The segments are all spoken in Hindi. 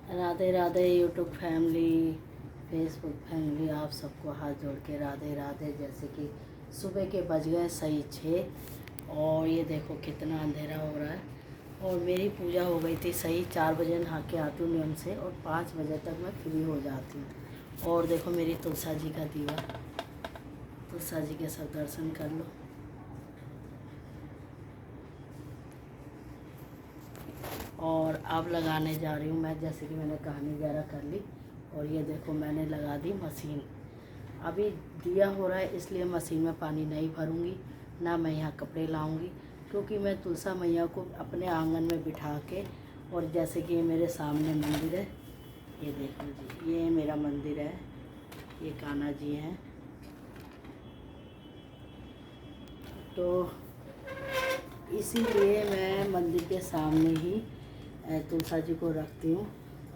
Radhe Radhe YouTube family, Facebook family, आप सबको हाथ जोड़ के राधे राधे। जैसे कि सुबह के बज गए सही 6 और ये देखो कितना अंधेरा हो रहा है। और मेरी पूजा हो गई थी सही 4 बजे, नहा के आती हूँ नियम से और 5 बजे तक मैं फ्री हो जाती हूँ। और देखो मेरी तुलसा जी का दीवा, तुलसा जी के सब दर्शन कर लो। और अब लगाने जा रही हूँ मैं, जैसे कि मैंने कहानी वगैरह कर ली। और ये देखो मैंने लगा दी मशीन। अभी दिया हो रहा है इसलिए मशीन में पानी नहीं भरूंगी, ना मैं यहाँ कपड़े लाऊंगी, क्योंकि मैं तुलसा मैया को अपने आंगन में बिठा के, और जैसे कि ये मेरे सामने मंदिर है, ये देखो जी, ये मेरा मंदिर है, ये कान्हा जी हैं। तो इसीलिए मैं मंदिर के सामने ही तुलसा जी को रखती हूँ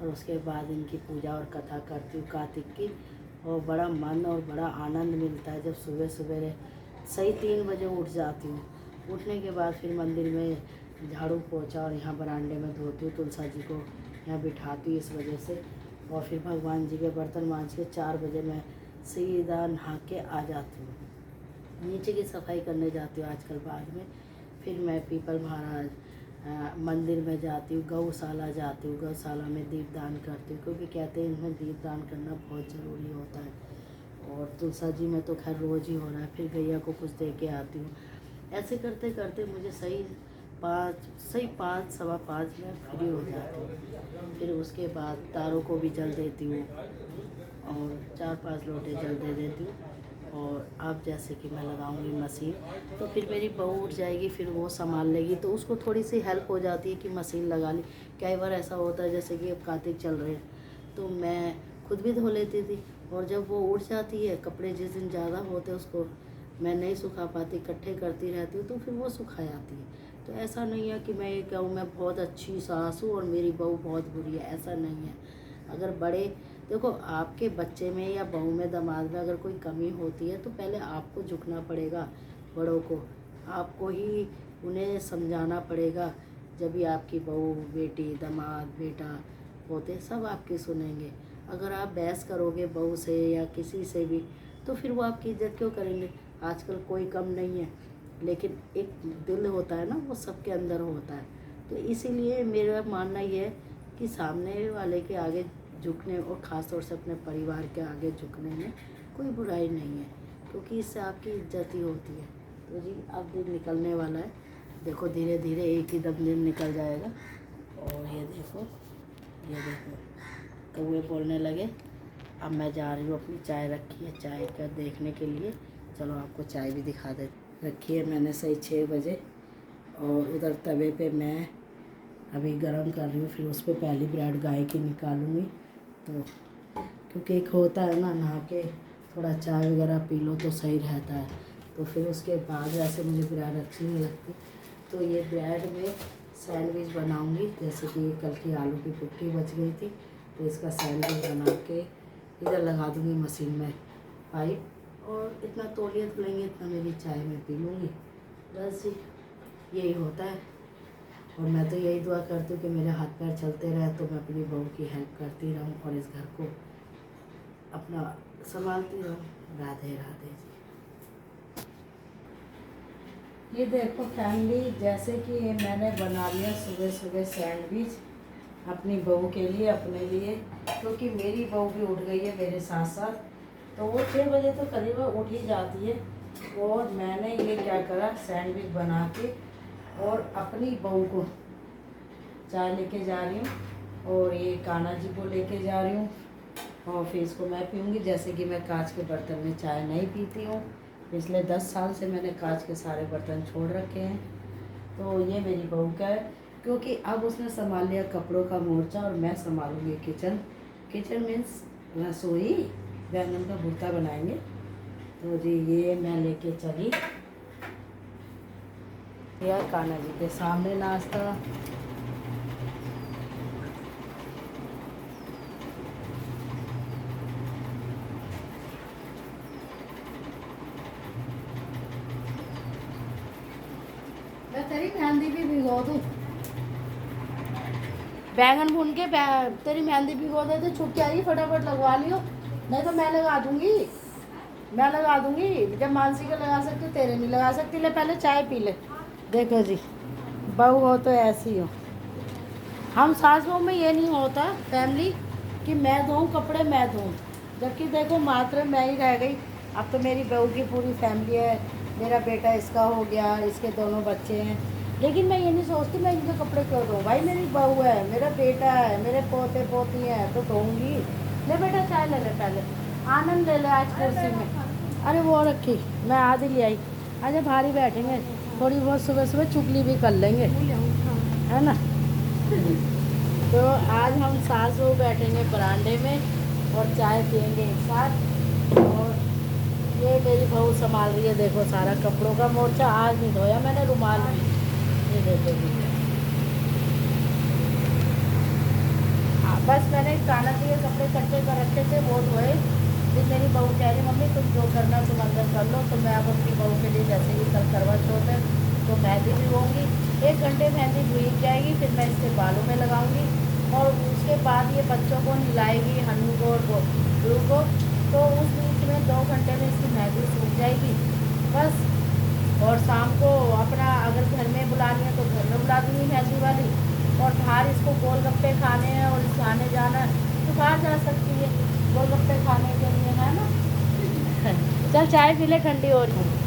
और उसके बाद इनकी पूजा और कथा करती हूँ कार्तिक की। और बड़ा मन और बड़ा आनंद मिलता है जब सुबह सुबह सही 3 बजे उठ जाती हूँ। उठने के बाद फिर मंदिर में झाड़ू पोछा और यहाँ बरांडे में धोती हूँ, तुलसा जी को यहाँ बिठाती हूँ इस वजह से। और फिर भगवान जी के बर्तन मांज के 4 बजे मैं सीधा नहा के आ जाती हूँ। नीचे की सफाई करने जाती हूँ आजकल बाद में। फिर मैं पीपल महाराज मंदिर में जाती हूँ, गौशाला जाती हूँ, गौशाला में दीपदान करती हूँ, क्योंकि कहते हैं इनमें दीपदान करना बहुत ज़रूरी होता है। और तुलसा जी में तो खैर रोज़ ही हो रहा है। फिर गैया को कुछ दे के आती हूँ। ऐसे करते करते मुझे सही 5 सवा 5 में फ्री हो जाती हूँ। फिर उसके बाद तारों को भी जल देती हूँ और 4-5 लोटे जल दे देती हूँ। और अब जैसे कि मैं लगाऊंगी मशीन, तो फिर मेरी बहू उठ जाएगी, फिर वो संभाल लेगी, तो उसको थोड़ी सी हेल्प हो जाती है कि मशीन लगा ली। कई बार ऐसा होता है जैसे कि अब कार्तिक चल रहे हैं तो मैं खुद भी धो लेती थी, और जब वो उठ जाती है, कपड़े जिस दिन ज़्यादा होते उसको मैं नहीं सुखा पाती, इकट्ठे करती रहती हूँ, तो फिर वो सुखा जाती है। तो ऐसा नहीं है कि मैं ये कहूँ मैं बहुत अच्छी सास हूँ और मेरी बहू बहुत बुरी है, ऐसा नहीं है। अगर बड़े देखो, आपके बच्चे में या बहू में दामाद में अगर कोई कमी होती है तो पहले आपको झुकना पड़ेगा, बड़ों को आपको ही उन्हें समझाना पड़ेगा। जब भी आपकी बहू बेटी दामाद बेटा होते सब आपकी सुनेंगे। अगर आप बहस करोगे बहू से या किसी से भी, तो फिर वो आपकी इज्जत क्यों करेंगे। आजकल कोई कम नहीं है, लेकिन एक दिल होता है ना, वो सबके अंदर होता है। तो इसीलिए मेरा मानना ये है कि सामने वाले के आगे झुकने, और ख़ास तौर से अपने परिवार के आगे झुकने में कोई बुराई नहीं है, क्योंकि इससे आपकी इज्जत ही होती है। तो जी अब दिन निकलने वाला है, देखो धीरे धीरे एक ही दम दिन निकल जाएगा। और ये देखो कौवे बोलने लगे। अब मैं जा रही हूँ, अपनी चाय रखी है चाय का देखने के लिए। चलो आपको चाय भी दिखा दे। रखी है मैंने सही 6 बजे, और उधर तवे पे मैं अभी गरम कर रही हूँ। फिर उस पर पहली ब्रेड गाय की निकालूंगी। तो क्योंकि एक होता है ना, नहा के थोड़ा चाय वगैरह पी लो तो सही रहता है। तो फिर उसके बाद वैसे मुझे ब्रेड अच्छी नहीं लगती, तो ये ब्रेड में सैंडविच बनाऊंगी। जैसे कि कल की आलू की टिक्की बच गई थी, तो इसका सैंडविच बना के इधर लगा दूँगी मशीन में पाइप, और इतना तौलियत लेंगे इतना मेरी चाय में पी लूँगी। बस जी यही होता है। और मैं तो यही दुआ करती हूँ कि मेरे हाथ पैर चलते रहे, तो मैं अपनी बहू की हेल्प करती रहूँ और इस घर को अपना संभालती रहूँ। राधे राधे जी। ये देखो फैमिली, जैसे कि मैंने बना लिया सुबह सुबह सैंडविच अपनी बहू के लिए, अपने लिए, क्योंकि मेरी बहू भी उठ गई है मेरे साथ साथ। तो वो 6 बजे तो करीब उठ ही जाती है। और मैंने ये क्या करा, सैंडविच बना के और अपनी बहू को चाय लेके जा रही हूँ, और ये कान्हा जी को लेके जा रही हूँ, और फिर इसको मैं पीऊँगी। जैसे कि मैं कांच के बर्तन में चाय नहीं पीती हूँ, पिछले 10 साल से मैंने कांच के सारे बर्तन छोड़ रखे हैं। तो ये मेरी बहू का है, क्योंकि अब उसने संभाल लिया कपड़ों का मोर्चा और मैं संभालूँगी किचन। किचन मीन्स रसोई, बैंगन का भुर्ता बनाएंगे। तो जी ये मैं लेके चली या कान्हा जी के सामने नाश्ता। मैं तेरी मेहंदी भी भिगो दूँ। बैंगन भून के तेरी मेहंदी भिगो दे, तो छुप के आई, फटाफट लगवा लियो, नहीं तो मैं लगा दूंगी, मैं लगा दूंगी। जब मानसी को लगा सकती हूँ, तेरे नहीं लगा सकती। ले पहले चाय पी ले। देखो जी, बहू हो तो ऐसी हो। हम सास बहू में ये नहीं होता फैमिली कि मैं धोऊं कपड़े, मैं धोऊं, जबकि देखो मात्र मैं ही रह गई। अब तो मेरी बहू की पूरी फैमिली है, मेरा बेटा इसका हो गया, इसके दोनों बच्चे हैं, लेकिन मैं ये नहीं सोचती मैं इनके कपड़े क्यों धोऊं। भाई मेरी बहू है, मेरा बेटा है, मेरे पोते पोती हैं, तो धोऊंगी। ले बेटा चाय ले ले पहले, आनंद ले ले आज कुर्सी में। अरे वो रखी, मैं आधी ले आई। अच्छा भारी बैठेंगे, थोड़ी बहुत सुबह सुबह चुगली भी कर लेंगे, है ना। तो आज हम सास बहू बैठेंगे बरामदे में और चाय पियेंगे एक साथ। और ये मेरी बहू संभाल रही है, देखो सारा कपड़ों का मोर्चा। आज नहीं धोया मैंने रुमाल भी, ये देखो जी। हाँ बस मैंने काना के कपड़े कट्टे कर रखे थे, वो धोए। फिर मेरी बहू कह रही मम्मी तुम जो करना तुम अंदर कर लो। तो मैं अब अपनी बहू के लिए, जैसे कि कल करवा चौथ है तो मेहंदी भिगोऊंगी, 1 घंटे मेहंदी भीग जाएगी, फिर मैं इसके बालों में लगाऊंगी। और उसके बाद ये बच्चों को नहलाएगी, हन्नू को और गुरु को। तो उस बीच में 2 घंटे में इसकी मेहंदी सूख जाएगी बस। और शाम को अपना अगर घर में बुलानी है तो घर में बुला दूँगी मेहंदी वाली। और बाहर इसको गोलगप्पे खाने हैं और इसको आने जाना है तो बाहर जा सकती है गोलगप्पे खाने के लिए, है ना। चल चाय पी ले, ठंडी हो रही है।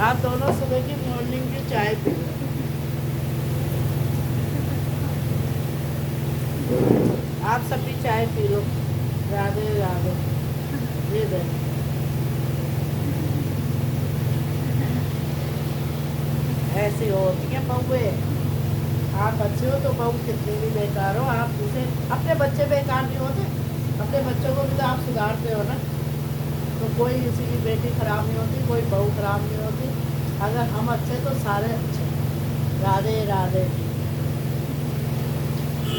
आप दोनों सुबह की मॉर्निंग की चाय पी लो। आप सब भी चाय पी लो। राधे राधे। ये दे ऐसी होती है बहुए। आप अच्छे हो तो बहू कितनी भी बेकार हो, आप उसे, अपने बच्चे बेकार नहीं होते, अपने बच्चों को भी तो आप सुधारते हो ना। तो कोई किसी की बेटी खराब नहीं होती, कोई बहू खराब नहीं होती। अगर हम अच्छे तो सारे अच्छे। राधे राधे।